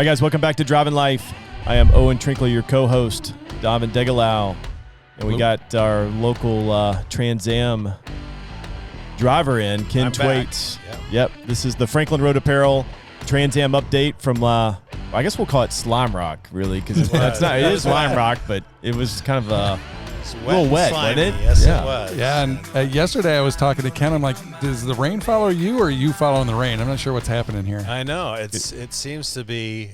right, guys, welcome back to Driving Life. I am Owen Trinkler, your co-host, Davin Degalau, and we got our local Transam driver in, Ken Twaits. Yep, this is the Franklin Road Apparel Transam update from, I guess we'll call it Slime Rock, really, because it is Slime Rock, but it was kind of a little wet, wasn't it? Yes, it was. Yeah, and yesterday I was talking to Ken. I'm like, does the rain follow you, or are you following the rain? I'm not sure what's happening here. I know. It seems to be,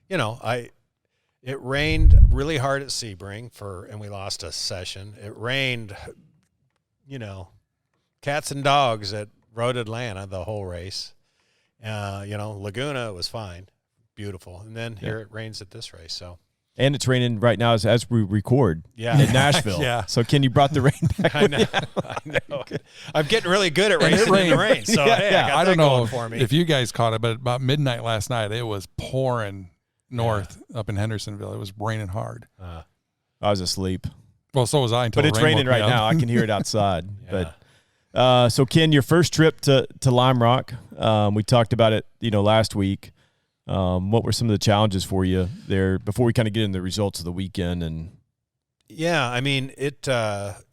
it rained really hard at Sebring and we lost a session. It rained, cats and dogs at Road Atlanta the whole race. Laguna, it was fine, beautiful, and then here it rains at this race. So. And it's raining right now as we record in Nashville. Yeah. So, Ken, you brought the rain back. I know. I'm getting really good at racing in the rain. So, I don't know for me. if you guys caught it, but about midnight last night, it was pouring north up in Hendersonville. It was raining hard. I was asleep. Well, so was I until But it's raining right now. I can hear it outside. But so, Ken, your first trip to Lime Rock, we talked about it, last week. What were some of the challenges for you there before we kind of get into the results of the weekend? And I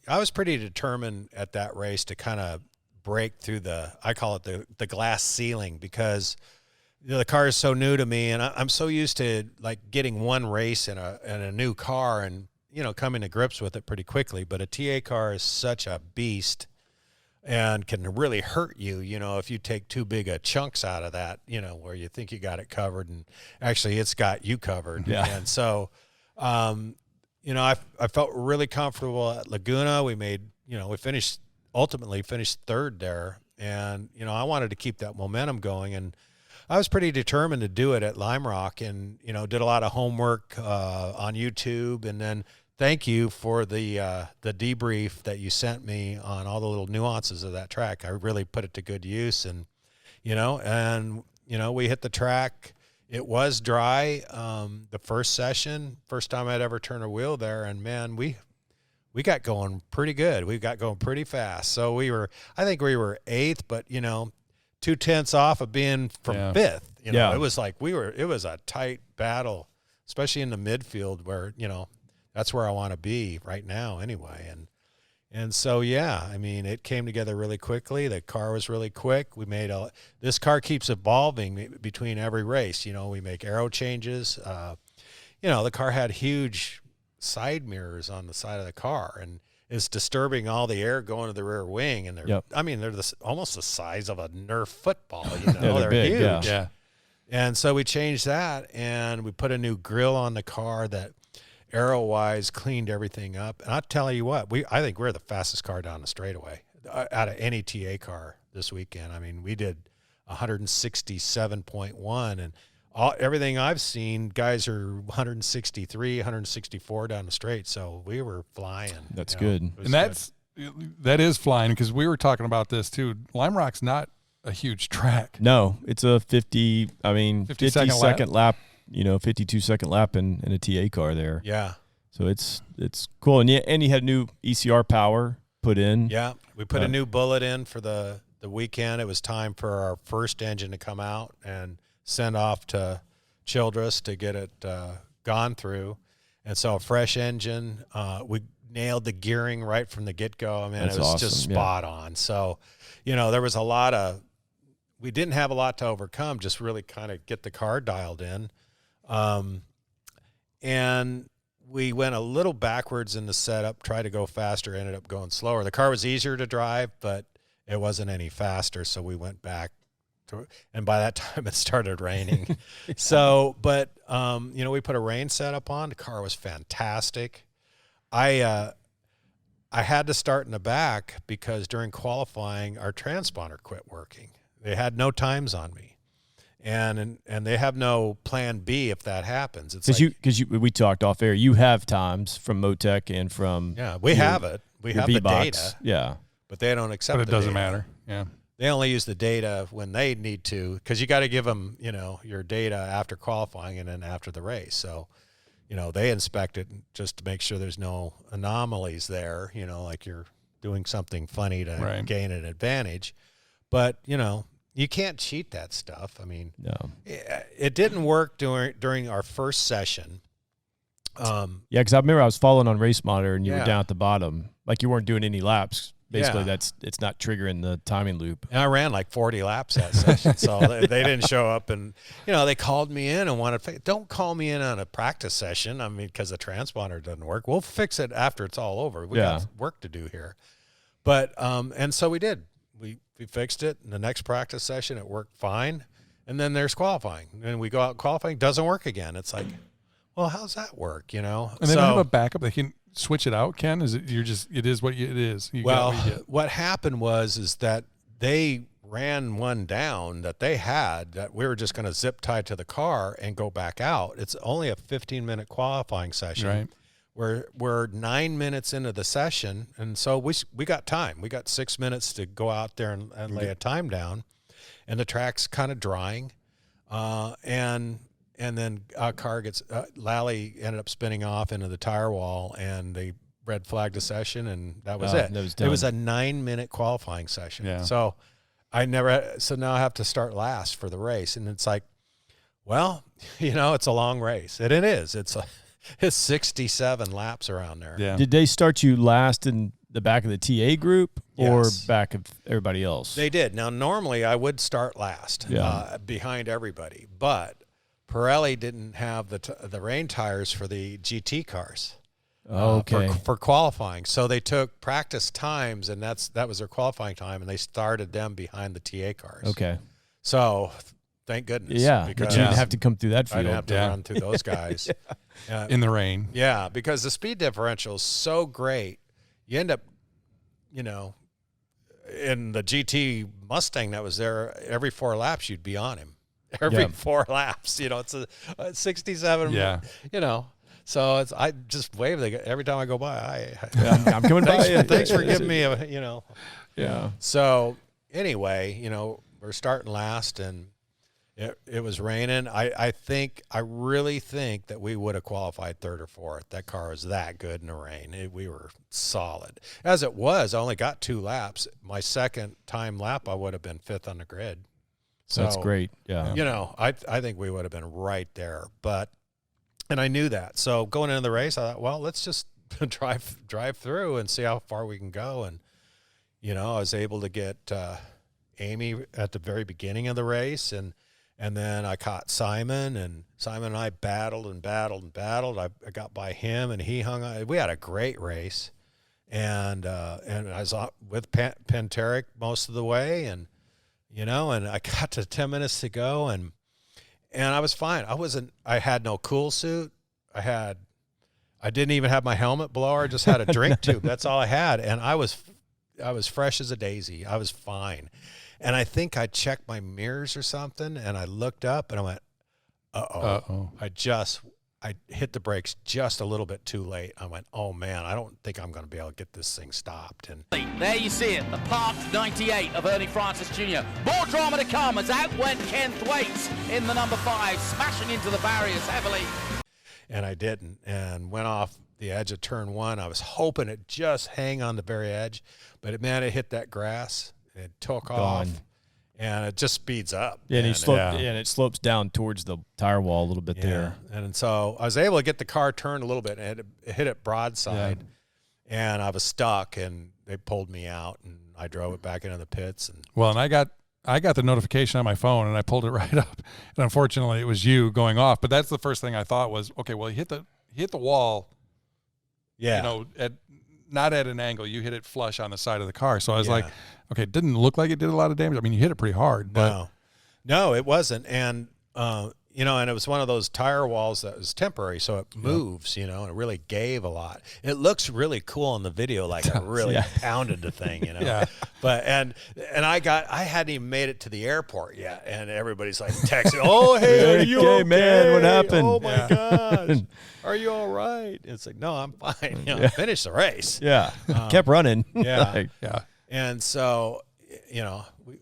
was pretty determined at that race to kind of break through I call it the glass ceiling, because the car is so new to me, and I'm so used to like getting one race in a new car and coming to grips with it pretty quickly. But a TA car is such a beast and can really hurt you, if you take too big a chunks out of that, where you think you got it covered and actually it's got you covered. Yeah. And so, I felt really comfortable at Laguna. We made, ultimately finished third there. And, I wanted to keep that momentum going. And I was pretty determined to do it at Lime Rock, and, did a lot of homework on YouTube. And then thank you for the debrief that you sent me on all the little nuances of that track. I really put it to good use, and we hit the track. It was dry the first session, first time I'd ever turn a wheel there, and man, we got going pretty good. We got going pretty fast. So I think we were eighth, but 2/10 off of being from fifth. It was like it was a tight battle, especially in the midfield where that's where I want to be right now anyway. And so, it came together really quickly. The car was really quick. This car keeps evolving between every race. We make aero changes. The car had huge side mirrors on the side of the car, and it's disturbing all the air going to the rear wing. And they're almost the size of a Nerf football, they're big, huge. Yeah. And so we changed that, and we put a new grill on the car that aero-wise cleaned everything up. And I'll tell you what, I think we're the fastest car down the straightaway out of any TA car this weekend. I mean, we did 167.1, and everything I've seen, guys are 163, 164 down the straight. So we were flying. That's good. And that is flying, because we were talking about this too. Lime Rock's not a huge track. No, it's a 50-second lap. 52-second lap in a TA car there. Yeah. So it's cool. And you had new ECR power put in. Yeah. We put a new bullet in for the weekend. It was time for our first engine to come out and send off to Childress to get it gone through. And so a fresh engine. We nailed the gearing right from the get-go. I mean, That's it was awesome. just spot on. So, there was we didn't have a lot to overcome, just really kind of get the car dialed in. And we went a little backwards in the setup, tried to go faster, ended up going slower. The car was easier to drive, but it wasn't any faster. So we went back and by that time it started raining. So, but, we put a rain setup on. The car was fantastic. I had to start in the back because during qualifying, our transponder quit working. They had no times on me. And they have no plan B if that happens. It's because we talked off air. You have times from Motec and from we have it. We have the data. Yeah, but they don't accept. But it doesn't matter. Yeah, they only use the data when they need to, because you got to give them your data after qualifying and then after the race. So they inspect it just to make sure there's no anomalies there. Like you're doing something funny to gain an advantage. But You can't cheat that stuff. I mean, No. it didn't work during our first session. Yeah, because I remember I was following on Race Monitor, and you were Yeah. down at the bottom, like you weren't doing any laps. Basically, Yeah. it's not triggering the timing loop. And I ran like 40 laps that session, so they didn't show up. And, they called me in and wanted, don't call me in on a practice session. I mean, because the transponder doesn't work. We'll fix it after it's all over. We got work to do here. But, and so we did. We fixed it. In the next practice session, it worked fine. And then there's qualifying. And we go out qualifying, doesn't work again. It's like, well, how's that work, And they don't have a backup. They can switch it out, Ken? Is it it is what it is? You well, got what you get. what happened is that they ran one down that they had that we were just going to zip tie to the car and go back out. It's only a 15-minute qualifying session. Right. We're 9 minutes into the session, and so we got time. We got 6 minutes to go out there and lay a time down, and the track's kind of drying, and then a car gets Lally ended up spinning off into the tire wall, and they red flagged the session, and that was it. It was a 9-minute qualifying session. Yeah. So now I have to start last for the race, and it's like, well, it's a long race. It is. It's 67 laps around there. Yeah. Did they start you last in the back of the TA group or Yes. back of everybody else? They did. Now, normally I would start last behind everybody, but Pirelli didn't have the rain tires for the GT cars. Okay. For qualifying. So they took practice times, and that was their qualifying time, and they started them behind the TA cars. Okay. So thank goodness. Yeah, because but you didn't have to come through that I field. didn't have to run through those guys. In the rain. Yeah, because the speed differential is so great. You end up, in the GT Mustang that was there, every 4 laps you'd be on him. Every 4 laps, it's a 67. Yeah. So I just wave every time I go by. I'm coming by. Thanks for giving me a. Yeah. So anyway, we're starting last, and it was raining. I really think that we would have qualified 3rd or 4th. That car was that good in the rain. We were solid. As it was, I only got 2 laps. My second time lap, I would have been 5th on the grid. So That's great. Yeah. I think we would have been right there. And I knew that. So going into the race, I thought, well, let's just drive through and see how far we can go. And, I was able to get Amy at the very beginning of the race, and then I caught Simon, and Simon and I battled. I got by him, and he hung on. We had a great race, and I was with Penteric most of the way, and I got to 10 minutes to go, and I was fine. I had no cool suit. I didn't even have my helmet blower. I just had a drink tube. That's all I had, and I was fresh as a daisy. I was fine. And I think I checked my mirrors or something, and I looked up, and I went, uh-oh. I hit the brakes just a little bit too late. I went, oh, man, I don't think I'm going to be able to get this thing stopped. And there you see it, the parked 98 of Ernie Francis Jr. More drama to come as out went Ken Twaits in the number 5, smashing into the barriers heavily. And I didn't, and went off the edge of turn 1. I was hoping it just hang on the very edge, but it hit that grass. It took off, and it just speeds up. Yeah, and it slopes down towards the tire wall a little bit there. And so I was able to get the car turned a little bit, and it hit it broadside, and I was stuck, and they pulled me out, and I drove it back into the pits. And I got the notification on my phone, and I pulled it right up, and unfortunately it was you going off. But that's the first thing I thought was, okay, well, he hit the wall. Yeah. Not at an angle. You hit it flush on the side of the car. So I was like, okay, it didn't look like it did a lot of damage. I mean, you hit it pretty hard. But No, it wasn't. And, and it was one of those tire walls that was temporary, so it moves, and it really gave a lot. It looks really cool in the video, like it really pounded the thing, Yeah. But, and I hadn't even made it to the airport yet, and everybody's like texting, oh, hey, are you okay? Man, what happened? Oh, my gosh. Are you all right? It's like, no, I'm fine. Finish the race. Yeah. Kept running. Yeah. yeah. And so,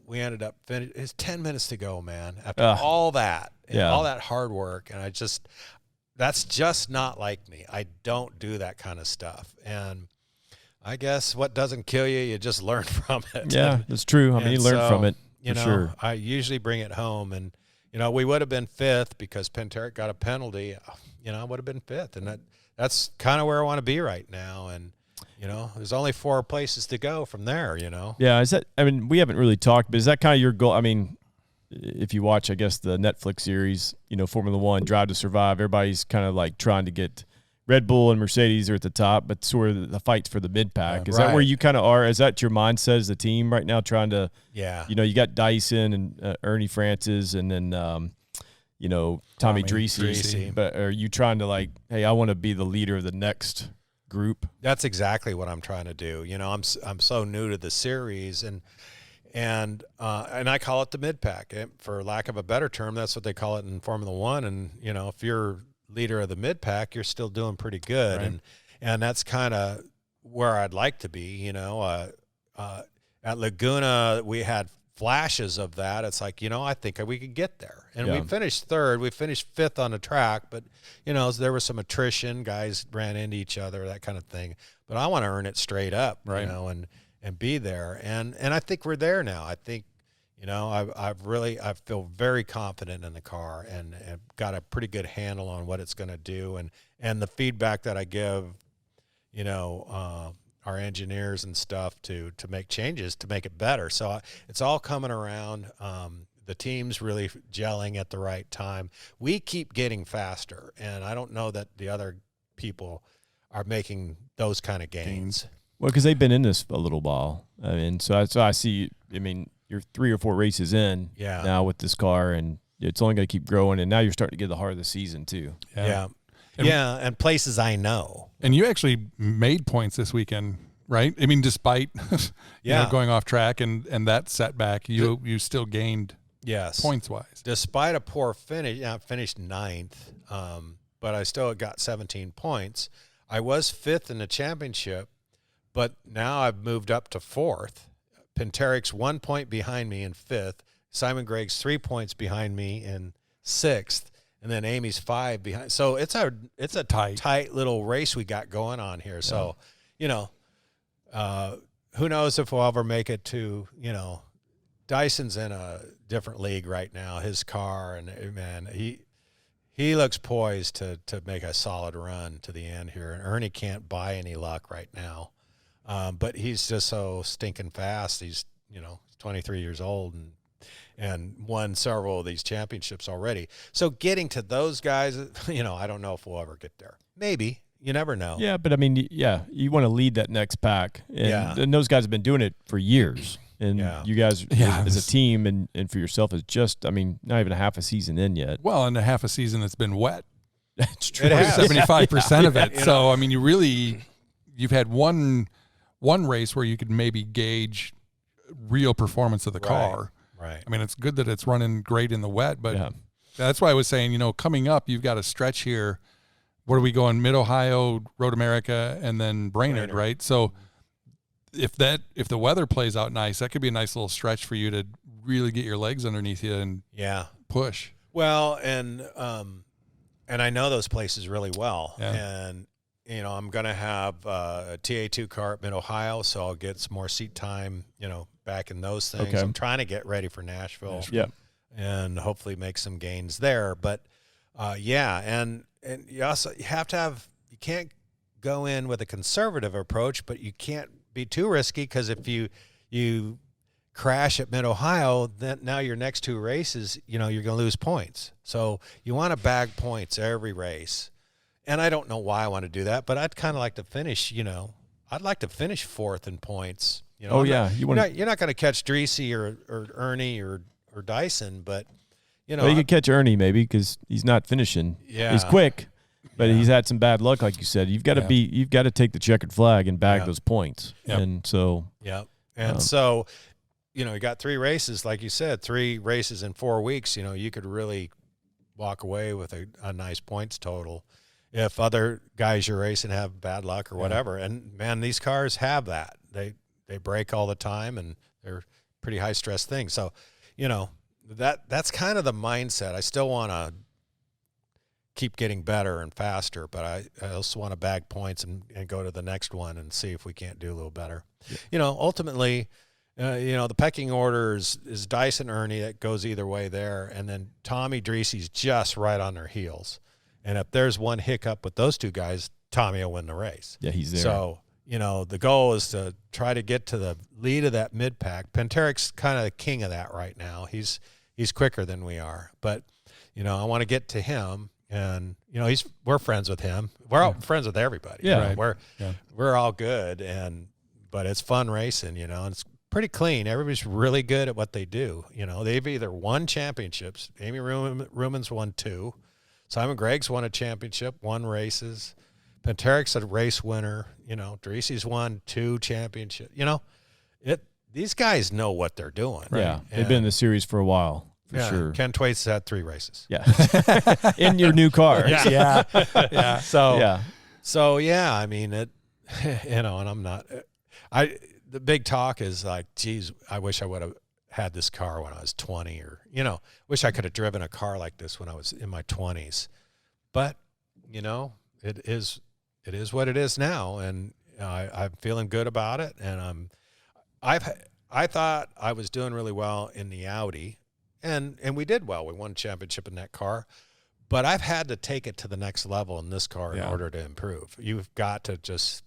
we ended up finishing. It's 10 minutes to go, man, after all that. And all that hard work. And that's just not like me. I don't do that kind of stuff. And I guess what doesn't kill you, you just learn from it. Yeah, that's true. I mean, you learn from it. You know, sure. I usually bring it home, and you know, we would have been fifth because Penteric got a penalty. You know, I would have been fifth, and that's kind of where I want to be right now. And you know, there's only 4 places to go from there. You know. Yeah. Is that? I mean, we haven't really talked, but is that kind of your goal? I mean, if you watch, I guess the Netflix series, you know, Formula One, Drive to Survive, everybody's kind of like trying to get Red Bull and Mercedes are at the top, but sort of the fights for the mid pack. Is that where you kind of are? Is that your mindset as the team right now, trying to? Yeah. You know, you got Dyson and Ernie Francis, and then you know, Tommy Dreesy. But are you trying to like, hey, I want to be the leader of the next group? That's exactly what I'm trying to do. You know, I'm so new to the series, and I call it the mid pack, for lack of a better term. That's what they call it in Formula One. And you know, if you're leader of the mid pack, you're still doing pretty good, right. and that's kind of where I'd like to be. You know, at Laguna we had flashes of that. It's like, you know, I think we could get there, and we finished third. We finished fifth on the track, but you know, there was some attrition. Guys ran into each other, that kind of thing. But I want to earn it straight up, right. You know, and be there, and I think we're there now. I think, you know, I feel very confident in the car, and got a pretty good handle on what it's going to do, and the feedback that I give, you know, our engineers and stuff to make changes to make it better. So it's all coming around. The team's really gelling at the right time. We keep getting faster, and I don't know that the other people are making those kind of gains. Well, because they've been in this a little while. I mean, so I see. I mean, you're 3 or 4 races in now with this car, and it's only going to keep growing. And now you're starting to get the heart of the season too. Yeah. And places I know. And you actually made points this weekend, right? I mean, despite you know, going off track and that setback, you still gained points wise. Despite a poor finish, I finished 9th, but I still got 17 points. I was 5th in the championship, but now I've moved up to 4th. Penteric's 1 point behind me in 5th. Simon Gregg's 3 points behind me in 6th. And then Amy's 5 behind. So it's a tight little race we got going on here. So, you know, who knows if we'll ever make it to, you know, Dyson's in a different league right now, his car, and man, he looks poised to make a solid run to the end here. And Ernie can't buy any luck right now. But he's just so stinking fast. He's, you know, 23 years old and won several of these championships already. So getting to those guys, you know, I don't know if we'll ever get there. Maybe. You never know. Yeah, but I mean, you want to lead that next pack. And those guys have been doing it for years. And you guys as a team and for yourself is just, I mean, not even a half a season in yet. Well, and a half a season that's been wet. That's true. 75% of it. So, I mean, you've had one race where you could maybe gauge real performance of the car. Right. I mean, it's good that it's running great in the wet, but that's why I was saying, you know, coming up, you've got a stretch here. Where are we going? Mid-Ohio, Road America, and then Brainerd, right? So if the weather plays out nice, that could be a nice little stretch for you to really get your legs underneath you and push. Well, and I know those places really well. Yeah. And, you know, I'm going to have a TA2 car at Mid-Ohio, so I'll get some more seat time, you know, back in those things. Okay. I'm trying to get ready for Nashville. Yeah. And hopefully make some gains there. But, and you also you can't go in with a conservative approach, but you can't be too risky, because if you crash at Mid-Ohio, then now your next 2 races, you know, you're going to lose points. So you want to bag points every race. And I don't know why I want to do that, but I'd kind of like to finish, you know, I'd like to finish 4th in points. You know, you're not going to catch Dreesy or Ernie or Dyson, but you know, well, you could catch Ernie maybe because he's not finishing. Yeah, he's quick, but he's had some bad luck, like you said. You've got to you've got to take the checkered flag and bag those points. Yep. And so, so, you know, you got 3 races, like you said, 3 races in 4 weeks. You know, you could really walk away with a nice points total if other guys you're racing have bad luck or whatever. And man, these cars have that. They break all the time, and they're pretty high stress things. So, you know, that's kind of the mindset. I still want to keep getting better and faster, but I also want to bag points and go to the next one and see if we can't do a little better. Yeah. You know, ultimately, the pecking order is Dyson, Ernie. That goes either way there, and then Tommy, Dreesy's just right on their heels. And if there's one hiccup with those two guys, Tommy will win the race. Yeah, he's there. So, the goal is to try to get to the lead of that mid-pack. Penteric's kind of the king of that right now. He's quicker than we are. But, I want to get to him. And, we're friends with him. We're all friends with everybody. Yeah. Right? We're all good. But it's fun racing, and it's pretty clean. Everybody's really good at what they do. They've either won championships. Amy Ruman's won 2. Simon Gregg's won a championship, 1 races. Penteric's a race winner. Dreesy's won 2 championships. These guys know what they're doing. Right? Yeah, they've been in the series for a while, for sure. Ken Twaits had 3 races. Yeah, in your new car. Yeah. So I mean it. And I'm not. The big talk is like, geez, I wish I would have had this car when I was 20, or wish I could have driven a car like this when I was in my 20s. But it is what it is now, and I'm feeling good about it. And I thought I was doing really well in the Audi, and we did well. We won a championship in that car, but I've had to take it to the next level in this car in order to improve. You've got to just,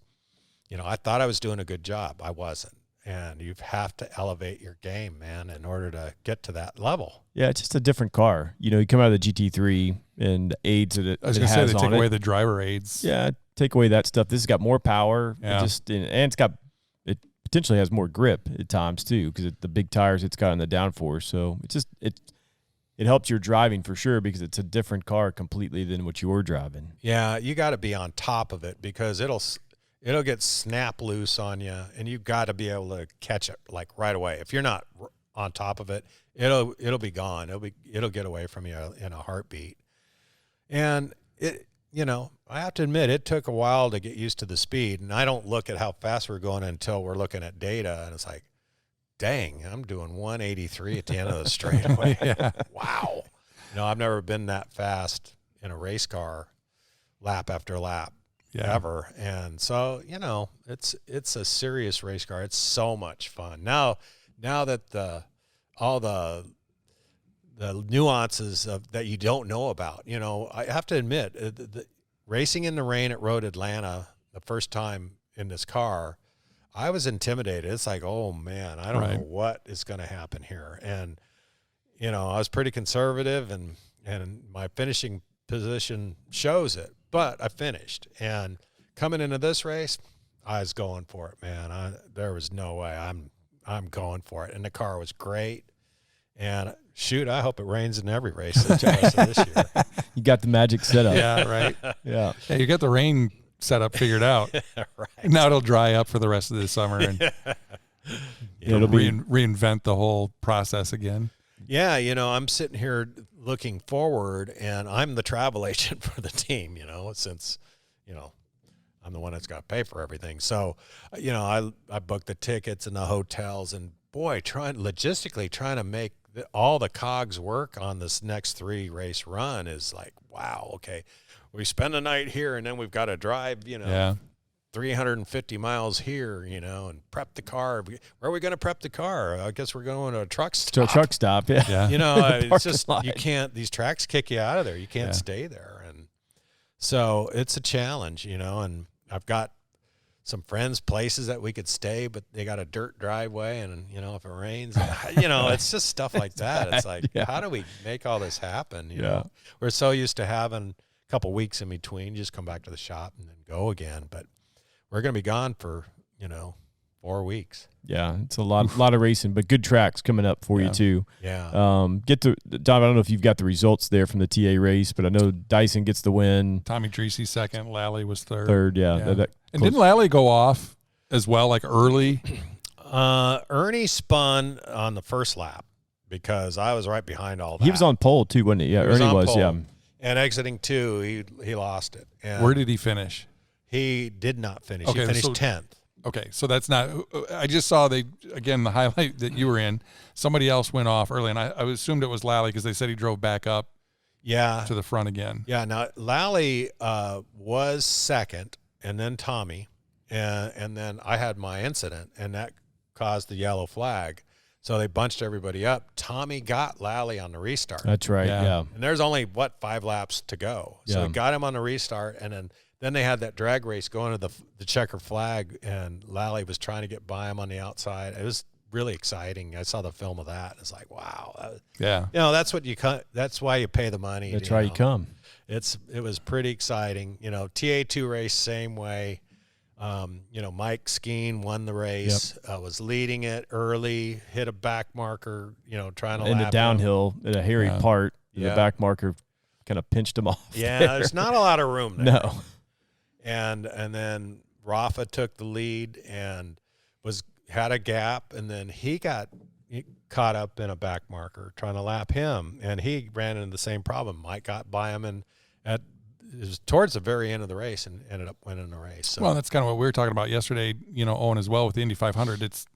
I thought I was doing a good job. I wasn't. And you have to elevate your game, man, in order to get to that level. Yeah, it's just a different car. You come out of the GT3 and the aids that it has on it. I was going to say, they take away the driver aids. Yeah, take away that stuff. This has got more power. Yeah. It potentially has more grip at times too, because the big tires it's got on the downforce. So it helps your driving for sure, because it's a different car completely than what you were driving. Yeah, you got to be on top of it, because it'll get snap loose on you, and you've got to be able to catch it like right away. If you're not on top of it, it'll be gone. It'll get away from you in a heartbeat. And I have to admit, it took a while to get used to the speed, and I don't look at how fast we're going until we're looking at data, and it's like, dang, I'm doing 183 at the end of the straightaway. Yeah. Wow. I've never been that fast in a race car, lap after lap. Yeah. Ever. And so, it's a serious race car. It's so much fun. Now that all the nuances that you don't know about, I have to admit, the racing in the rain at Road Atlanta the first time in this car, I was intimidated. It's like, oh man, I don't know what is going to happen here. And, I was pretty conservative, and my finishing position shows it. But I finished, and coming into this race, I was going for it, man. There was no way. I'm going for it, and the car was great. And shoot, I hope it rains in every race the rest of this year. You got the magic setup. Yeah, right. Yeah, you got the rain setup figured out. Right. Now it'll dry up for the rest of the summer, and it'll reinvent the whole process again. Yeah, I'm sitting here looking forward, and I'm the travel agent for the team, since, I'm the one that's got to pay for everything. So, I booked the tickets and the hotels, and boy, logistically trying to make all the cogs work on this next 3 race run is like, wow, okay, we spend the night here, and then we've got to drive, 350 miles here, and prep the car. Where are we going to prep the car? I guess we're going to a truck stop. To a truck stop, yeah. It's just, you can't, these tracks kick you out of there. You can't stay there. And so it's a challenge, and I've got some friends, places that we could stay, but they got a dirt driveway, and, if it rains, it's just stuff like that. It's like, how do we make all this happen? You know, we're so used to having a couple weeks in between, just come back to the shop and then go again. But we're going to be gone for, 4 weeks. Yeah, it's a lot of racing, but good tracks coming up for you too. Yeah. Dom, I don't know if you've got the results there from the TA race, but I know Dyson gets the win. Tommy Dreesy second, Lally was third. Third, yeah. And didn't Lally go off as well, like early? Ernie spun on the first lap because I was right behind all that. He was on pole too, wasn't he? Yeah, Ernie was, yeah. And exiting 2, he lost it. And where did he finish? He did not finish. Okay, he finished 10th. Okay, so that's not – I just saw the highlight that you were in. Somebody else went off early, and I assumed it was Lally because they said he drove back up to the front again. Yeah, now Lally was second, and then Tommy, and then I had my incident, and that caused the yellow flag. So they bunched everybody up. Tommy got Lally on the restart. That's right. Yeah. And there's only 5 laps to go. So they got him on the restart, and then they had that drag race going to the checker flag, and Lally was trying to get by him on the outside. It was really exciting. I saw the film of that. It's like, wow. That's what that's why you pay the money. That's why you come. It was pretty exciting. TA2 race, same way. Mike Skeen won the race, was leading it early, hit a back marker, trying to in the downhill at a hairy part. The back marker kind of pinched him off. Yeah, there's not a lot of room there. No. And then Rafa took the lead and had a gap, and then he got caught up in a back marker trying to lap him, and he ran into the same problem. Mike got by him, and it was towards the very end of the race and ended up winning the race. So. Well, that's kind of what we were talking about yesterday, Owen, as well with the Indy 500. It's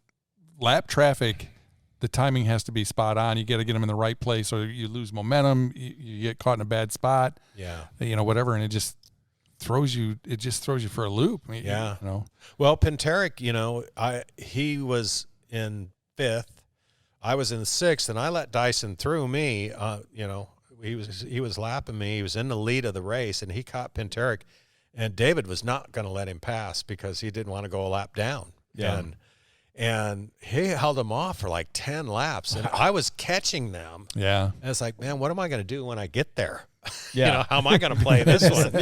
lap traffic. The timing has to be spot on. You got to get them in the right place, or you lose momentum. You get caught in a bad spot. Yeah. Whatever, and it just throws you for a loop. Well, Pinteric, he was in 5th. I was in 6th, and I let Dyson through me. He was lapping me. He was in the lead of the race, and he caught Pinteric, and David was not going to let him pass because he didn't want to go a lap down. Yeah. And he held them off for like 10 laps, and I was catching them. Yeah. And it's like, man, what am I going to do when I get there? Yeah. How am I going to play this one?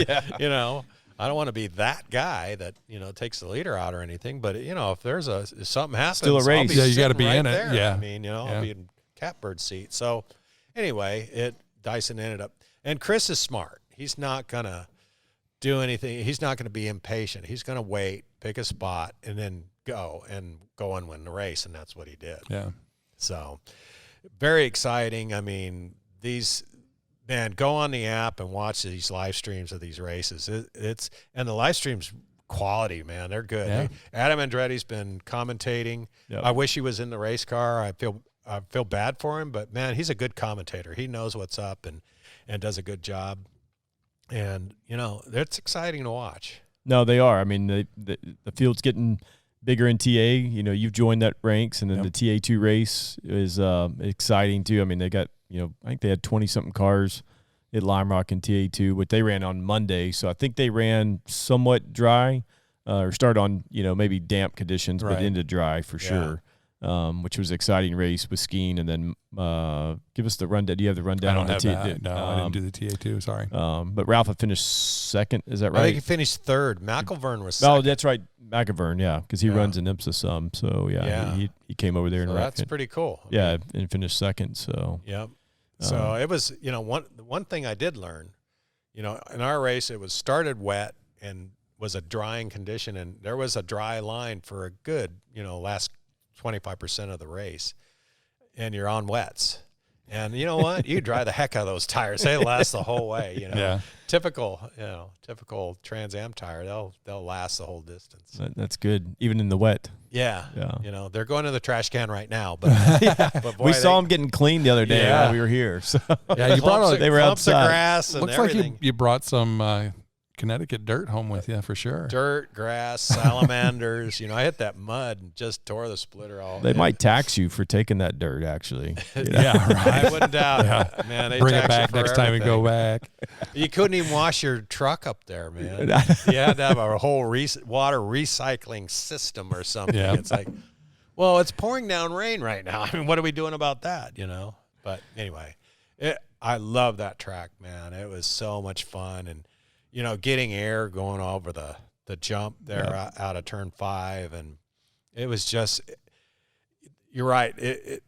I don't want to be that guy that, takes the leader out or anything. But, if something happens, still a race. You got to be in it. There. Yeah. I mean, I'll be in catbird seat. So anyway, Dyson ended up, and Chris is smart. He's not going to do anything. He's not going to be impatient. He's going to wait, pick a spot, and then go and win the race. And that's what he did. Yeah. So very exciting. I mean, go on the app and watch these live streams of these races. And the live streams quality, man, they're good. Yeah. Adam Andretti's been commentating. Yep. I wish he was in the race car. I feel bad for him, but man, he's a good commentator. He knows what's up and does a good job. And it's exciting to watch. No, they are. I mean, the field's getting bigger in TA. You've joined that ranks, and then the TA2 race is exciting too. I mean, they got I think they had 20-something cars at Lime Rock and TA2, but they ran on Monday. So I think they ran somewhat dry or started on, maybe damp conditions, but ended dry for sure, which was an exciting race with Skeen. And then give us the rundown. Do you have the rundown? I don't have that. No, I didn't do the TA2. Sorry. But Ralph had finished 2nd. Is that right? I think he finished 3rd. McElvern was 2nd. Oh, that's right. McElvern, because he runs in IMSA some. So, he came over there. So that's pretty cool. And finished 2nd. So, yep. So it was, one thing I did learn, in our race, it was started wet and was a drying condition, and there was a dry line for a good, last 25% of the race, and you're on wets. And you know what? You dry the heck out of those tires. They last the whole way, Typical Transam tire, they'll last the whole distance. That's good, even in the wet. Yeah. They're going to the trash can right now, but boy, we saw them getting cleaned the other day while we were here. So you brought they were clumps of outside. grass and looks everything. like you brought some Connecticut dirt home with you for sure. Dirt, grass, salamanders. I hit that mud and just tore the splitter all. They might tax you for taking that dirt, actually. Yeah, right. I wouldn't doubt it. Man, they bring it tax back you for next time we everything. go back. You couldn't even wash your truck up there, man. You had to have a whole water recycling system or something. Yeah. It's like, well, it's pouring down rain right now. I mean, what are we doing about that, But anyway, I love that track, man. It was so much fun. And, getting air going over the jump there out of turn 5. And it was just, you're right.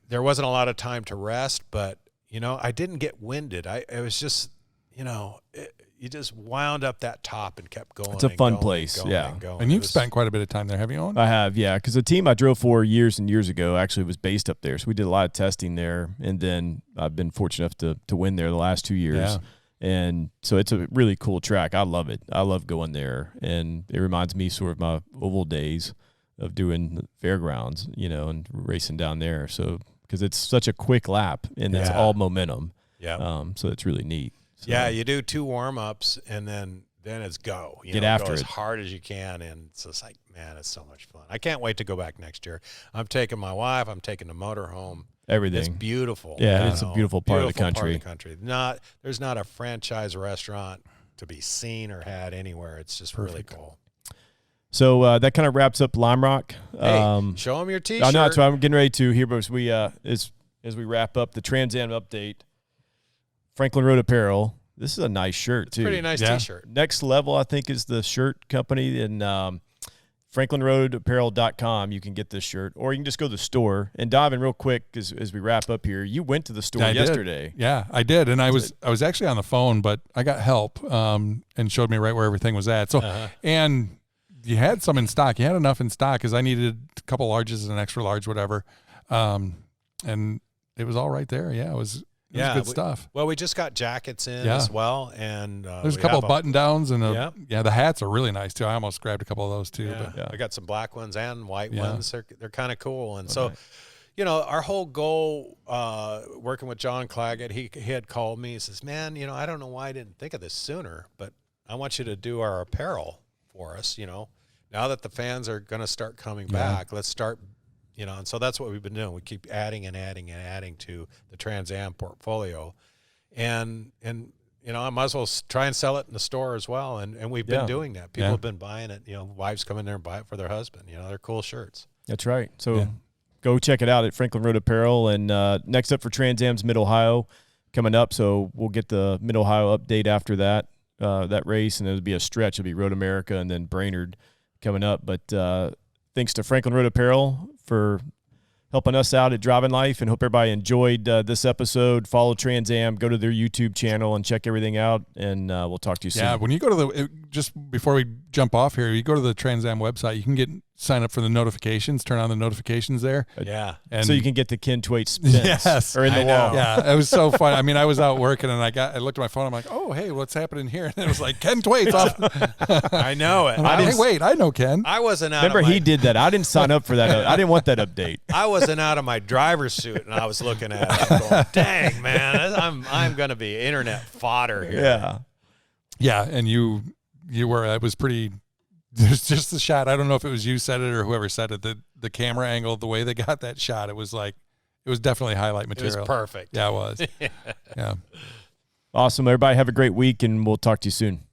There wasn't a lot of time to rest, but, I didn't get winded. It was just, you just wound up that top and kept going. It's a fun place, yeah. And you've spent quite a bit of time there, have you, Owen? I have, yeah, because the team I drove for years and years ago actually was based up there. So we did a lot of testing there, and then I've been fortunate enough to win there the last 2 years. Yeah. And so it's a really cool track. I love it. I love going there, and it reminds me sort of my oval days of doing fairgrounds, and racing down there. So because it's such a quick lap, and it's all momentum. Yeah. So it's really neat. So. Yeah, you do 2 warm-ups, and then then it's go. Get after go it as hard as you can, and it's just like, man, it's so much fun. I can't wait to go back next year. I'm taking my wife. I'm taking the motorhome. Everything. It's beautiful. Yeah, it's a beautiful part of the country. There's not a franchise restaurant to be seen or had anywhere. It's just really cool. So that kind of wraps up Lime Rock. Hey, show them your T-shirt. I know, that's what I'm getting ready to here, but as we wrap up the Trans Am update, Franklin Road Apparel. This is a nice shirt, too. Pretty nice T-shirt. Next Level, I think, is the shirt company. And FranklinRoadApparel.com, you can get this shirt. Or you can just go to the store. And, Donovan, real quick, as we wrap up here, you went to the store yesterday. Yeah, I did. And I was actually on the phone, but I got help and showed me right where everything was at. So, and you had some in stock. You had enough in stock because I needed a couple larges and an extra large, whatever. And it was all right there. Yeah, it was good stuff. Well, we just got jackets in as well, and there's a couple of button downs, and the hats are really nice too. I almost grabbed a couple of those too. Yeah. But I got some black ones and white ones. They're kind of cool, and so our whole goal working with John Claggett, he had called me. He says, "Man, I don't know why I didn't think of this sooner, but I want you to do our apparel for us. Now that the fans are going to start coming back, let's start." And so that's what we've been doing. We keep adding and adding and adding to the Trans Am portfolio. And I might as well try and sell it in the store as well. And we've been doing that. People have been buying it. Wives come in there and buy it for their husband. They're cool shirts. That's right. So go check it out at Franklin Road Apparel. And next up for Trans Am's Mid-Ohio coming up. So we'll get the Mid-Ohio update after that race. And it'll be a stretch. It'll be Road America and then Brainerd coming up. But thanks to Franklin Road Apparel for helping us out at DrivinLife, and hope everybody enjoyed this episode. Follow Trans Am, go to their YouTube channel and check everything out, and we'll talk to you soon. Yeah, when you go to just before we jump off here, you go to the Trans Am website, you can sign up for the notifications, turn on the notifications there. Yeah. And so you can get the Ken Twaits spins or in the wall. Yeah, it was so fun. I mean, I was out working and I looked at my phone. I'm like, oh, hey, what's happening here? And it was like, Ken Twaits off. I know it. I know Ken. I wasn't out. Remember, he did that. I didn't sign up for that. I didn't want that update. I wasn't out of my driver's suit, and I was looking at it going, dang, man, I'm going to be internet fodder here. Yeah. Yeah, and you were, it was pretty, there's just the shot. I don't know if it was you said it or whoever said it, the camera angle, the way they got that shot, it was definitely highlight material. It was perfect. Yeah, it was. Yeah. Awesome. Everybody have a great week, and we'll talk to you soon.